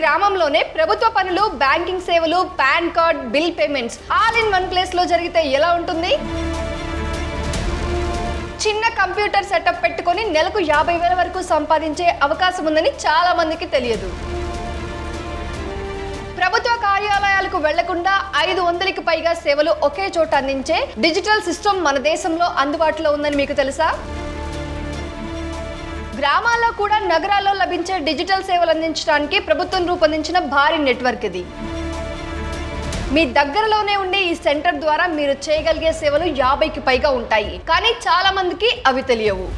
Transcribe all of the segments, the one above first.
గ్రామంలోనే ప్రభుత్వ పనులు, బ్యాంకింగ్ సేవలు, pan card, bill payments all in one place లో జరిగితే ఎలా ఉంటుంది? చిన్న కంప్యూటర్ సెటప్ పెట్టుకొని నెలకు 50,000 వరకు సంపాదించే అవకాశం ఉందని చాలా మందికి తెలియదు. ప్రభుత్వ కార్యాలయాలకు వెళ్లకుండా 500కి పైగా సేవలు ఒకే చోట అందించే డిజిటల్ సిస్టమ్ మన దేశంలో అందుబాటులో ఉందని మీకు తెలుసా? గ్రామాల్లో కూడా నగరాల్లో లభించే డిజిటల్ సేవలు అందించడానికి ప్రభుత్వం రూపొందించిన భారీ నెట్వర్క్ ఇది. మీ దగ్గరలోనే ఉండే ఈ సెంటర్ ద్వారా మీరు చేయగలిగే సేవలు 50కి పైగా ఉంటాయి. కానీ చాలా మందికి అవి తెలియవు.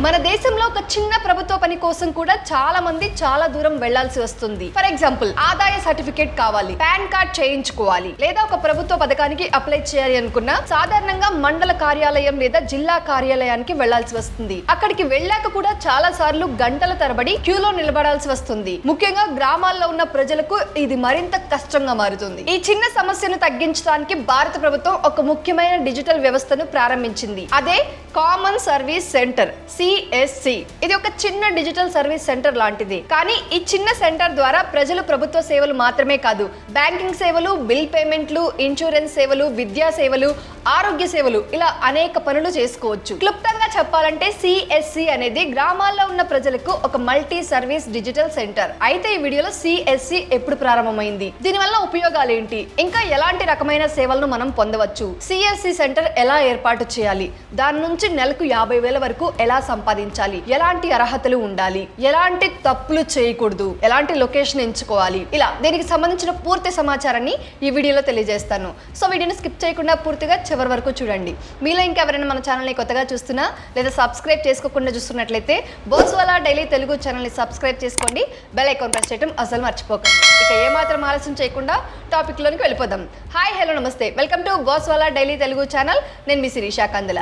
మన దేశంలో ఒక చిన్న ప్రభుత్వ పని కోసం కూడా చాలా మంది చాలా దూరం వెళ్లాల్సి వస్తుంది. ఫర్ ఎగ్జాంపుల్, ఆదాయ సర్టిఫికేట్ కావాలి, పాన్ కార్డ్ చేయించుకోవాలి, లేదా ఒక ప్రభుత్వ పథకానికి అప్లై చేయాలి అనుకున్నా సాధారణంగా మండల కార్యాలయం లేదా జిల్లా కార్యాలయానికి వెళ్లాల్సి వస్తుంది. అక్కడికి వెళ్ళాక కూడా చాలా సార్లు గంటల తరబడి క్యూలో నిలబడాల్సి వస్తుంది. ముఖ్యంగా గ్రామాల్లో ఉన్న ప్రజలకు ఇది మరింత కష్టంగా మారుతుంది. ఈ చిన్న సమస్యను తగ్గించడానికి భారత ప్రభుత్వం ఒక ముఖ్యమైన డిజిటల్ వ్యవస్థను ప్రారంభించింది. అదే కామన్ సర్వీస్ సెంటర్, CSC. ఇది ఒక చిన్న డిజిటల్ సర్వీస్ సెంటర్ లాంటిది. కానీ ఈ చిన్న సెంటర్ ద్వారా ప్రజలు ప్రభుత్వ సేవలు మాత్రమే కాదు, బ్యాంకింగ్ సేవలు, బిల్ పేమెంట్లు, ఇన్సూరెన్స్ సేవలు, విద్యా సేవలు, ఆరోగ్య సేవలు, ఇలా అనేక పనులు చేసుకోవచ్చు. క్లుప్తంగా చెప్పాలంటే CSC అనేది గ్రామాల్లో ఉన్న ప్రజలకు ఒక మల్టీ సర్వీస్ డిజిటల్ సెంటర్. అయితే ఈ వీడియోలో CSC ఎప్పుడు ప్రారంభమైంది, దీనివల్ల ఉపయోగాలు ఏంటి, ఇంకా ఎలాంటి రకమైన సేవలను మనం పొందవచ్చు, CSC సెంటర్ ఎలా ఏర్పాటు చేయాలి, దాని నుంచి నెలకు 50,000 వరకు ఎలా సంపాదించాలి, ఎలాంటి అర్హతలు ఉండాలి, ఎలాంటి తప్పులు చేయకూడదు, ఎలాంటి లొకేషన్ ఎంచుకోవాలి, ఇలా దీనికి సంబంధించిన పూర్తి సమాచారాన్ని ఈ వీడియోలో తెలియజేస్తాను. సో వీడియోని స్కిప్ చేయకుండా పూర్తిగా చివరి వరకు చూడండి. మీలో ఇంకెవరైనా మన ఛానల్ని కొత్తగా చూస్తున్నా లేదా సబ్స్క్రైబ్ చేసుకోకుండా చూస్తున్నట్లయితే బోస్వాలా డైలీ తెలుగు ఛానల్ని సబ్స్క్రైబ్ చేసుకోండి, బెల్ ఐకాన్ ప్రెస్ చేయడం అసలు మర్చిపోకండి. ఇక ఏమాత్రం ఆలస్యం చేయకుండా టాపిక్ లోనికి వెళ్ళిపోదాం. హాయ్, హలో, నమస్తే, welcome to Bosswala daily Telugu channel. నేను మీ శిరీషా కందుల.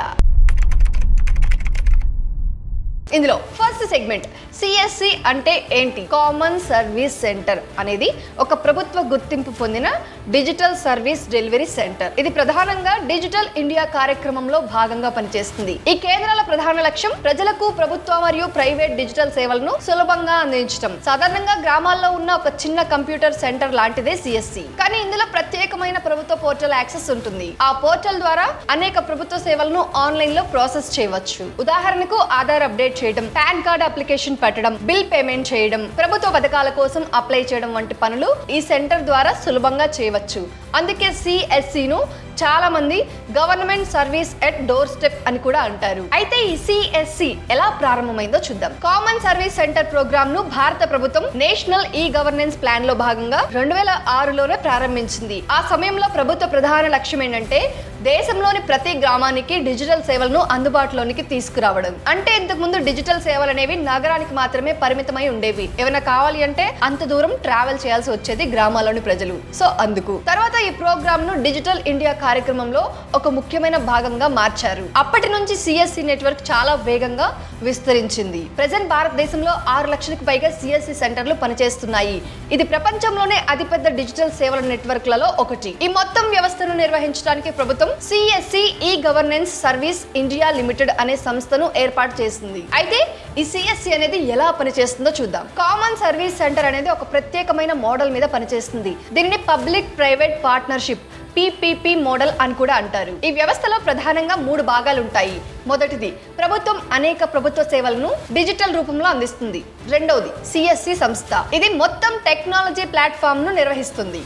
ఇందులో ఫస్ట్ సెగ్మెంట్ CSC అంటే ఏంటి? కామన్ సర్వీస్ సెంటర్ అనేది ఒక ప్రభుత్వ గుర్తింపు పొందిన డిజిటల్ సర్వీస్ డెలివరీ సెంటర్. ఇది ప్రధానంగా డిజిటల్ ఇండియా కార్యక్రమంలో భాగంగా పనిచేస్తుంది. ఈ కేంద్రాల ప్రధాన లక్ష్యం ప్రజలకు ప్రభుత్వ మరియు ప్రైవేట్ డిజిటల్ సేవలను సులభంగా అందించడం. సాధారణంగా గ్రామాల్లో ఉన్న ఒక చిన్న కంప్యూటర్ సెంటర్ లాంటిదే CSC. కానీ ఇందులో ప్రత్యేకమైన ప్రభుత్వ పోర్టల్ యాక్సెస్ ఉంటుంది. ఆ పోర్టల్ ద్వారా అనేక ప్రభుత్వ సేవలను ఆన్లైన్ లో ప్రాసెస్ చేయవచ్చు. ఉదాహరణకు ఆధార్ అప్డేట్ చేయడం, పాన్ కార్డ్ అప్లికేషన్ పెట్టడం, బిల్ పేమెంట్ చేయడం, ప్రభుత్వ పథకాల కోసం అప్లై చేయడం వంటి పనులు ఈ సెంటర్ ద్వారా సులభంగా చేయవచ్చు. అందుకే CSC ను చాలా మంది government service at door step అని కూడా అంటారు. అయితే ఈ CSC ఎలా ప్రారంభమైందో చూద్దాం. కామన్ సర్వీస్ సెంటర్ ప్రోగ్రామ్ ను భారత ప్రభుత్వం నేషనల్ ఈ గవర్నెన్స్ ప్లాన్ లో భాగంగా 2006లోనే ప్రారంభించింది. ఆ సమయంలో ప్రభుత్వ ప్రధాన లక్ష్యం ఏంటంటే దేశంలోని ప్రతి గ్రామానికి డిజిటల్ సేవలను అందుబాటులోనికి తీసుకురావడం. అంటే ఇంతకు ముందు డిజిటల్ సేవలు అనేవి నగరానికి మాత్రమే పరిమితమై ఉండేవి. ఏమైనా కావాలి అంటే అంత దూరం ట్రావెల్ చేయాల్సి వచ్చేది గ్రామాల్లోని ప్రజలు. సో అందుకు తర్వాత ఈ ప్రోగ్రామ్ ను డిజిటల్ ఇండియా కార్యక్రమంలో ఒక ముఖ్యమైన భాగంగా మార్చారు. అప్పటి నుంచి CSC నెట్వర్క్ చాలా వేగంగా విస్తరించింది. ప్రెజెంట్ భారతదేశంలో 6 లక్షలకు పైగా CSC సెంటర్లు పనిచేస్తున్నాయి. ఇది ప్రపంచంలోనే అతిపెద్ద డిజిటల్ సేవల నెట్వర్క్లలో ఒకటి. ఈ మొత్తం వ్యవస్థను నిర్వహించడానికి ప్రభుత్వం CSC e governance service India limited అనే సంస్థను ఏర్పాటు చేసింది. అయితే ఈ CSC అనేది ఎలా పనిచేస్తుందో చూద్దాం. కామన్ సర్వీస్ సెంటర్ అనేది ఒక ప్రత్యేకమైన మోడల్ మీద పనిచేస్తుంది. దీనిని public private partnership PPP model అని కూడా అంటారు. ఈ వ్యవస్థలో ప్రధానంగా 3 భాగాలు ఉంటాయి. మొదటిది, ప్రభుత్వం అనేక ప్రభుత్వ సేవలను డిజిటల్ రూపంలో అందిస్తుంది. రెండవది, CSC సంస్థ. ఇది మొత్తం టెక్నాలజీ ప్లాట్ఫామ్ ను నిర్వహిస్తుంది.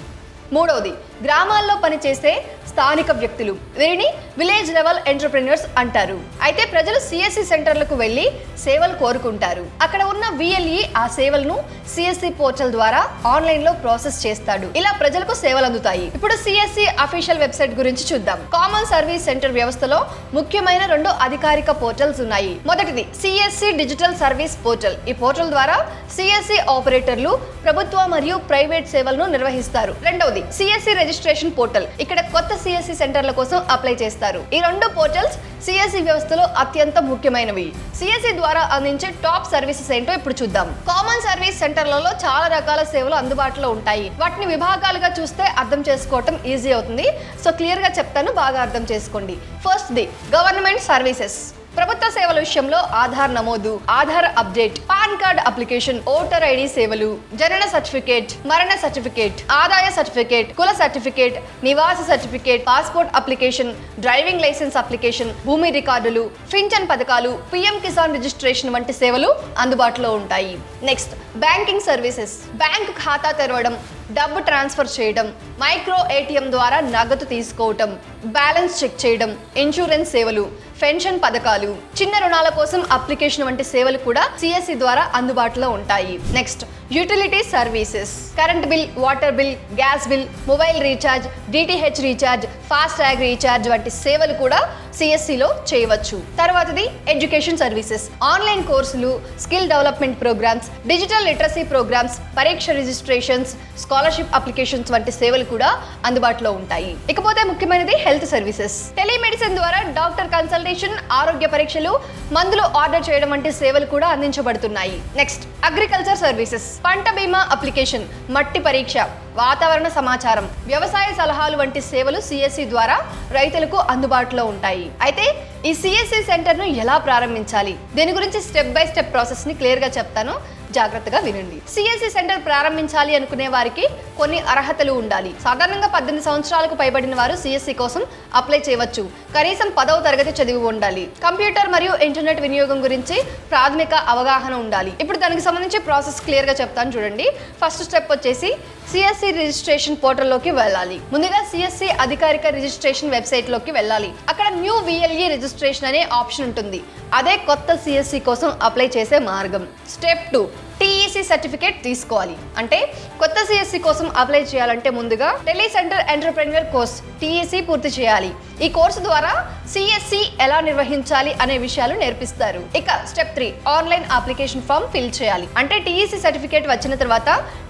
మూడవది, గ్రామాల్లో పనిచేసే స్థానిక వ్యక్తులు. వీరిని విలేజ్ లెవెల్ ఎంటర్‌ప్రెన్యూర్స్ అంటారు. అయితే ప్రజలు CSC సెంటర్లకు వెళ్లి సేవలు కోరుకుంటారు. అక్కడ ఉన్న VLE ఆ సేవలను CSC పోర్టల్ ద్వారా ఆన్లైన్ లో ప్రాసెస్ చేస్తాడు. ఇలా ప్రజలకు సేవలు అందుతాయి. ఇప్పుడు CSC అఫీషియల్ వెబ్సైట్ గురించి చూద్దాం. కామన్ సర్వీస్ సెంటర్ వ్యవస్థలో ముఖ్యమైన 2 అధికారిక పోర్టల్స్ ఉన్నాయి. మొదటిది CSC డిజిటల్ సర్వీస్ పోర్టల్. ఈ పోర్టల్ ద్వారా CSC ఆపరేటర్లు ప్రభుత్వ మరియు ప్రైవేట్ సేవలను నిర్వహిస్తారు. రెండవది CSC రిజిస్ట్రేషన్ పోర్టల్. ఇక్కడ కొత్త CSC సెంటర్ల కోసం అప్లై చేస్తారు. ఈ 2 పోర్టల్స్ CSC వ్యవస్థలో అత్యంత ముఖ్యమైనవి. CSC ద్వారా అందించే టాప్ సర్వీసెస్ ఏంటో ఇప్పుడు చూద్దాం. కామన్ సర్వీస్ సెంటర్లలో చాలా రకాల సేవలు అందుబాటులో ఉంటాయి. వాటిని విభాగాలుగా చూస్తే అర్థం చేసుకోవటం ఈజీ అవుతుంది. సో క్లియర్ గా చెప్తాను, బాగా అర్థం చేసుకోండి. First the government services. ప్రభుత్వ సేవల విషయంలో ఆధార్ నమోదు, Aadhaar update, pan card application, voter ID సేవలు, జనన సర్టిఫికేట్, మరణ సర్టిఫికేట్, ఆదాయ సర్టిఫికేట్, కుల సర్టిఫికేట్, నివాస certificate, passport application, driving licence application, భూమి రికార్డులు, పింఛన్ పథకాలు, పిఎం కిసాన్ రిజిస్ట్రేషన్ వంటి సేవలు అందుబాటులో ఉంటాయి. Next banking services. బ్యాంకు ఖాతా తెరవడం, డబ్బు ట్రాన్స్ఫర్ చేయడం, మైక్రో ఏటీఎం ద్వారా నగదు తీసుకోవటం, బ్యాలెన్స్ చెక్ చేయడం, ఇన్సూరెన్స్ సేవలు, పెన్షన్ పథకాలు, చిన్న రుణాల కోసం అప్లికేషన్ వంటి సేవలు కూడా సిఎస్సి ద్వారా అందుబాటులో ఉంటాయి. Next utility services. Current bill, water bill, gas bill, mobile recharge, DTH recharge, FASTag recharge వంటి సేవలు కూడా సిఎస్సిలో చేయవచ్చు. తర్వాతది ఎడ్యుకేషన్ సర్వీసెస్. ఆన్లైన్ కోర్సులు, skill development programs, digital literacy programs, పరీక్ష రిజిస్ట్రేషన్స్, స్కాలర్షిప్ అప్లికేషన్స్ వంటి సేవలు కూడా అందుబాటులో ఉంటాయి. ఇకపోతే ముఖ్యమైనది హెల్త్ సర్వీసెస్. టెలిమెడిసిన్ ద్వారా డాక్టర్ కన్సల్టేషన్, ఆరోగ్య పరీక్షలు, మందులు ఆర్డర్ చేయడం వంటి సేవలు కూడా అందించబడుతున్నాయి. Next agriculture services. పంట బీమా అప్లికేషన్, మట్టి పరీక్ష, వాతావరణ సమాచారం, వ్యవసాయ సలహాలు వంటి సేవలు సిఎస్సి ద్వారా రైతులకు అందుబాటులో ఉంటాయి. అయితే ఈ సిఎస్సి సెంటర్ను ఎలా ప్రారంభించాలి, దీని గురించి స్టెప్ బై స్టెప్ ప్రాసెస్ని క్లియర్గా చెప్తాను, జాగ్రత్తగా వినండి. సిఎస్సి సెంటర్ ప్రారంభించాలి అనుకునే వారికి కొన్ని అర్హతలు ఉండాలి. సాధారణంగా 18 సంవత్సరాలకు పైబడిన వారు సిఎస్సి కోసం అప్లై చేయవచ్చు. కనీసం 10వ తరగతి చదివి ఉండాలి. కంప్యూటర్ మరియు ఇంటర్నెట్ వినియోగం గురించి ప్రాథమిక అవగాహన ఉండాలి. ఇప్పుడు దానికి సంబంధించి ప్రాసెస్ క్లియర్గా చెప్తాను చూడండి. ఫస్ట్ స్టెప్ వచ్చేసి సిఎస్సి రిజిస్ట్రేషన్ పోర్టల్లోకి వెళ్ళాలి. ముందుగా సిఎస్సి అధికారిక రిజిస్ట్రేషన్ వెబ్సైట్లోకి వెళ్ళాలి. అక్కడ న్యూ విఎల్ఈ రిజిస్ట్రేషన్ అనే ఆప్షన్ ఉంటుంది. అదే కొత్త సిఎస్సి కోసం అప్లై చేసే మార్గం. స్టెప్ 2 టీఈసీ సర్టిఫికేట్ తీసుకోవాలి. అంటే కొత్త సిఎస్సి కోసం అప్లై చేయాలంటే ముందుగా tele centre entrepreneur course TEC పూర్తి చేయాలి. ఈ కోర్సు ద్వారా సిఎస్సి ఎలా నిర్వహించాలి అనే విషయాలు నేర్పిస్తారు. ఇక step 3 online application form fill చేయాలి. అంటే టీఈసీ సర్టిఫికేట్ వచ్చిన తర్వాత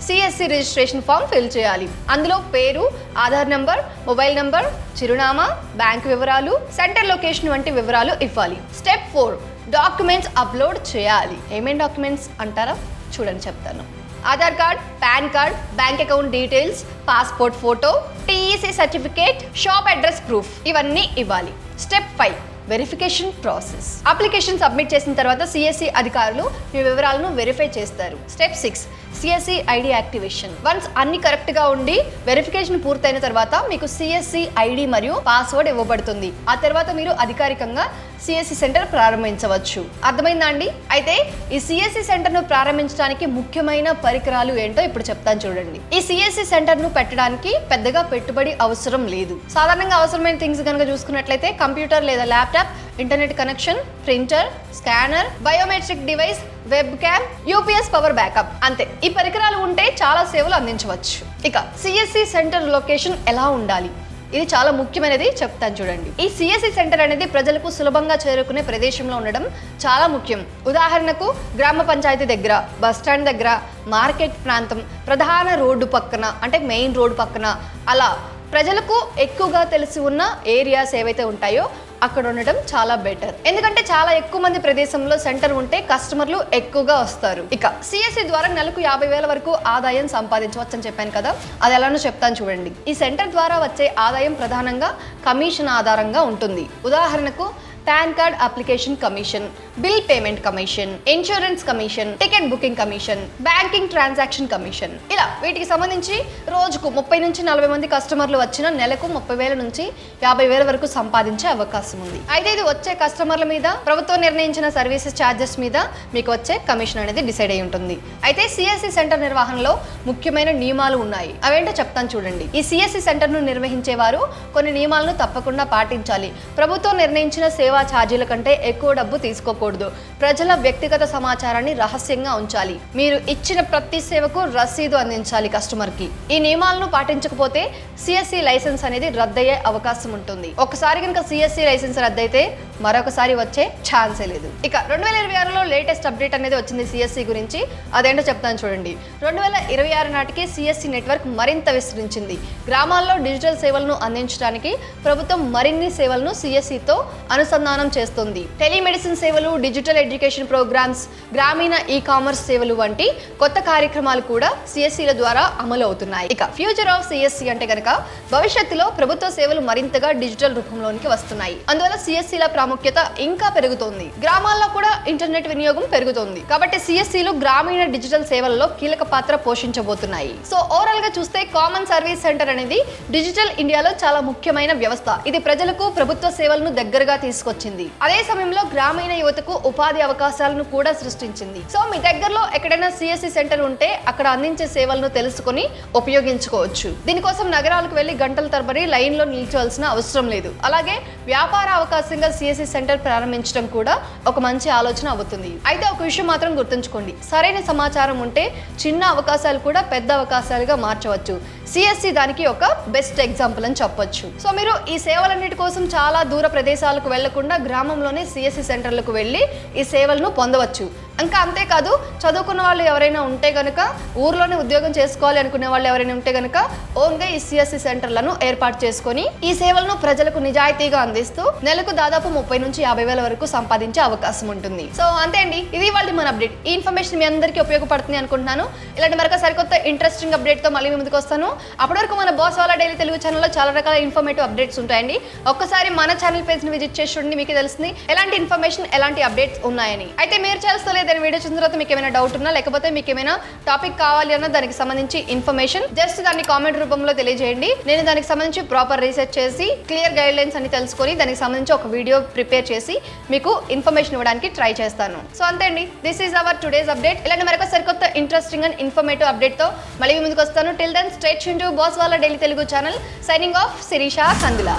సిఎస్సి రిజిస్ట్రేషన్ ఫామ్ ఫిల్ చేయాలి. అందులో పేరు, ఆధార్ నంబర్, మొబైల్ నంబర్, చిరునామా, బ్యాంక్ వివరాలు, సెంటర్ లొకేషన్ వంటి వివరాలు ఇవ్వాలి. స్టెప్ 4 డాక్యుమెంట్స్ అప్లోడ్ చేయాలి. ఏమేం డాక్యుమెంట్స్ అంటారా? చూడండి చెప్తాను. Aadhaar card, PAN card, bank account details, passport photo, TEC certificate, shop address proof ఇవన్నీ ఇవ్వాలి. Step 5 verification process. Application submit చేసిన తర్వాత సిఎస్సి అధికారులు మీ వివరాలను వెరిఫై చేస్తారు. Step 6 CSC ID activation. Once అన్ని కరెక్ట్గా ఉండి వెరిఫికేషన్ పూర్తయిన తర్వాత మీకు సిఎస్సి ఐడి మరియు పాస్వర్డ్ ఇవ్వబడుతుంది. ఆ తర్వాత మీరు అధికారికంగా సిఎస్సి సెంటర్ ప్రారంభించవచ్చు. అర్థమైందా అండి? అయితే ఈ సిఎస్సి సెంటర్ను ప్రారంభించడానికి ముఖ్యమైన పరికరాలు ఏంటో ఇప్పుడు చెప్తాను చూడండి. ఈ సిఎస్సి సెంటర్ను పెట్టడానికి పెద్దగా పెట్టుబడి అవసరం లేదు. సాధారణంగా అవసరమైన థింగ్స్ కనుక చూసుకున్నట్లయితే కంప్యూటర్ లేదా laptop, internet connection, printer, scanner, biometric device, web cam, UPS power backup, అంతే. ఈ పరికరాలు ఉంటే చాలా సేవలు అందించవచ్చు. ఇక సిఎస్సి సెంటర్ లొకేషన్ ఎలా ఉండాలి, ఇది చాలా ముఖ్యమైనది, చెప్తాను చూడండి. ఈ సిఎస్సి సెంటర్ అనేది ప్రజలకు సులభంగా చేరుకునే ప్రదేశంలో ఉండడం చాలా ముఖ్యం. ఉదాహరణకు గ్రామ పంచాయతీ దగ్గర, బస్ స్టాండ్ దగ్గర, మార్కెట్ ప్రాంతం, ప్రధాన రోడ్డు పక్కన అంటే మెయిన్ రోడ్డు పక్కన, అలా ప్రజలకు ఎక్కువగా తెలిసి ఉన్న ఏరియాస్ ఏవైతే ఉంటాయో అక్కడ ఉండడం చాలా బెటర్. ఎందుకంటే చాలా ఎక్కువ మంది ప్రదేశంలో సెంటర్ ఉంటే కస్టమర్లు ఎక్కువగా వస్తారు. ఇక సిఎస్సి ద్వారా నెలకు 50,000 వరకు ఆదాయం సంపాదించవచ్చు అని చెప్పాను కదా, అది ఎలానో చెప్తాను చూడండి. ఈ సెంటర్ ద్వారా వచ్చే ఆదాయం ప్రధానంగా కమిషన్ ఆధారంగా ఉంటుంది. ఉదాహరణకు pan card application commission, bill payment commission, insurance commission, ticket booking commission, banking transaction commission, ఇలా వీటికి సంబంధించి రోజుకు 30 నుంచి 40 మంది కస్టమర్లు వచ్చిన నెలకు 30,000 నుంచి 50,000 వరకు సంపాదించే అవకాశం ఉంది. అయితే ఇది వచ్చే కస్టమర్ల మీద ప్రభుత్వం నిర్ణయించిన సర్వీసెస్ ఛార్జెస్ మీద మీకు వచ్చే కమిషన్ అనేది డిసైడ్ అయి ఉంటుంది. అయితే సిఎస్సి సెంటర్ నిర్వహణలో ముఖ్యమైన నియమాలు ఉన్నాయి. అవేంటో చెప్తాను చూడండి. ఈ సిఎస్సి సెంటర్ను నిర్వహించేవారు కొన్ని నియమాలను తప్పకుండా పాటించాలి. ప్రభుత్వం నిర్ణయించిన సేవా ఛార్జీల కంటే ఎక్కువ డబ్బు తీసుకోకూడదు. ప్రజల వ్యక్తిగత సమాచారాన్ని రహస్యంగా ఉంచాలి. మీరు ఇచ్చిన ప్రతి సేవకు రసీదు అందించాలి కస్టమర్ కి. ఈ నియమాలను పాటించకపోతే సిఎస్సి లైసెన్స్ అనేది రద్దయ్యే అవకాశం ఉంటుంది. ఒకసారి కనుక సిఎస్సి లైసెన్స్ రద్దయితే మరొకసారి వచ్చే ఛాన్సే లేదు. ఇక 2026లో లేటెస్ట్ అప్డేట్ అనేది వచ్చింది సిఎస్సి గురించి. అదేంటో చెప్తాను చూడండి. 2026 నాటికి సిఎస్సి నెట్వర్క్ మరింత విస్తరించింది. గ్రామాల్లో డిజిటల్ సేవలను అందించడానికి ప్రభుత్వం మరిన్ని సేవలను సిఎస్సితో అనుసంధానం అనుసంధానం చేస్తుంది. టెలిమెడిసిన్ సేవలు, డిజిటల్ ఎడ్యుకేషన్ ప్రోగ్రామ్స్, గ్రామీణ ఈ-కామర్స్ సేవలు వంటి కొత్త కార్యక్రమాలు కూడా సిఎస్సిల ద్వారా అమలు అవుతున్నాయి. ఇక ఫ్యూచర్ ఆఫ్ సిఎస్సి అంటే కనుక భవిష్యత్తులో ప్రభుత్వ సేవలు మరింతగా డిజిటల్ రూపంలోనికి వస్తున్నాయి. అందువల్ల సిఎస్సిల ప్రాముఖ్యత ఇంకా పెరుగుతోంది. గ్రామాల్లో కూడా ఇంటర్నెట్ వినియోగం పెరుగుతోంది. కాబట్టి సిఎస్సిలు గ్రామీణ డిజిటల్ సేవలలో కీలక పాత్ర పోషించబోతున్నాయి. సో ఓవరాల్ గా చూస్తే కామన్ సర్వీస్ సెంటర్ అనేది డిజిటల్ ఇండియాలో చాలా ముఖ్యమైన వ్యవస్థ. ఇది ప్రజలకు ప్రభుత్వ సేవలను దగ్గరగా తీసుకొచ్చింది. అదే సమయంలో గ్రామీణ యువతకు ఉపాధి అవకాశాలను కూడా సృష్టించింది. సో మీ దగ్గరలో ఎక్కడైనా సిఎస్సి సెంటర్ ఉంటే అక్కడ అందించే సేవలను తెలుసుకొని ఉపయోగించుకోవచ్చు. దీనికోసం నగరాలకు వెళ్లి గంటల తరబడి లైన్ లో నిల్చోవాల్సిన అవసరం లేదు. అలాగే వ్యాపార అవకాశంగా సిఎస్సి సెంటర్ ప్రారంభించడం కూడా ఒక మంచి ఆలోచన అవుతుంది. అయితే ఒక విషయం మాత్రం గుర్తుంచుకోండి, సరైన సమాచారం ఉంటే చిన్న అవకాశాలు కూడా పెద్ద అవకాశాలుగా మార్చవచ్చు. సిఎస్సి దానికి ఒక బెస్ట్ ఎగ్జాంపుల్ అని చెప్పొచ్చు. సో మీరు ఈ సేవలన్నిటి కోసం చాలా దూర ప్రదేశాలకు వెళ్లకుండా గ్రామంలోనే సిఎస్సి సెంటర్లకు వెళ్ళి ఈ సేవలను పొందవచ్చు. ఇంకా అంతేకాదు, చదువుకున్న వాళ్ళు ఎవరైనా ఉంటే గనుక, ఊర్లోనే ఉద్యోగం చేసుకోవాలి అనుకునే వాళ్ళు ఎవరైనా ఉంటే గనుక ఓన్గా ఈ సిఎస్సి సెంటర్లను ఏర్పాటు చేసుకొని ఈ సేవలను ప్రజలకు నిజాయితీగా అందిస్తూ నెలకు దాదాపు 30 నుంచి 50 వేల వరకు సంపాదించే అవకాశం ఉంటుంది. సో అంతే అండి, ఇది వాళ్ళ మన అప్డేట్. ఈ ఇన్ఫర్మేషన్ మీ అందరికీ ఉపయోగపడుతుంది అనుకుంటున్నాను. ఇలాంటి మరొక సరికొత్త ఇంట్రెస్టింగ్ అప్డేట్ తో మళ్ళీ మీ ముందుకు వస్తాను. అప్పటి వరకు మన బాస్ వాళ్ళ డైలీ తెలుగు ఛానల్లో చాలా రకాల ఇన్ఫర్మేటివ్ అప్డేట్స్ ఉంటాయండి. ఒక్కసారి మన ఛానల్ పేజ్ ని విజిట్ చేసి చూడండి, మీకు తెలుస్తుంది ఎలాంటి ఇన్ఫర్మేషన్, ఎలాంటి అప్డేట్స్ ఉన్నాయని. అయితే మీరు చేస్తలేదు వీడియో చూసిన తర్వాత మీకు ఏమైనా డౌట్ ఉన్నా, లేకపోతే మీకు ఏమైనా టాపిక్ కావాలి అన్న దానికి సంబంధించి ఇన్ఫర్మేషన్ జస్ట్ దాన్ని కామెంట్ రూపంలో తెలియజేయండి. నేను దానికి సంబంధించి ప్రాపర్ రీసెర్చ్ చేసి క్లియర్ గైడ్ లైన్స్ అని తెలుసుకొని దానికి సంబంధించి ఒక వీడియో ప్రిపేర్ చేసి మీకు ఇన్ఫర్మేషన్ ఇవ్వడానికి ట్రై చేస్తాను. సో అంతే అండి, this is our today's update. ఇలాంటి మరొక సరికొత్త ఇంట్రెస్టింగ్ అండ్ ఇన్ఫర్మేటివ్ అప్డేట్ తో మళ్ళీ మీ ముందుకు వస్తాను. Till then stay tuned to Bosswala daily Telugu channel. Signing off, Shirisha Kandula.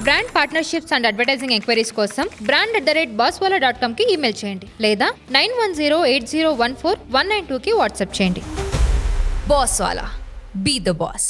Brand partnerships and advertising enquiries కోసం brand@bosswala.com కి ఈమెయిల్ చేయండి లేదా 9108014192కి వాట్సాప్ చేయండి. Bosswala. Be the boss.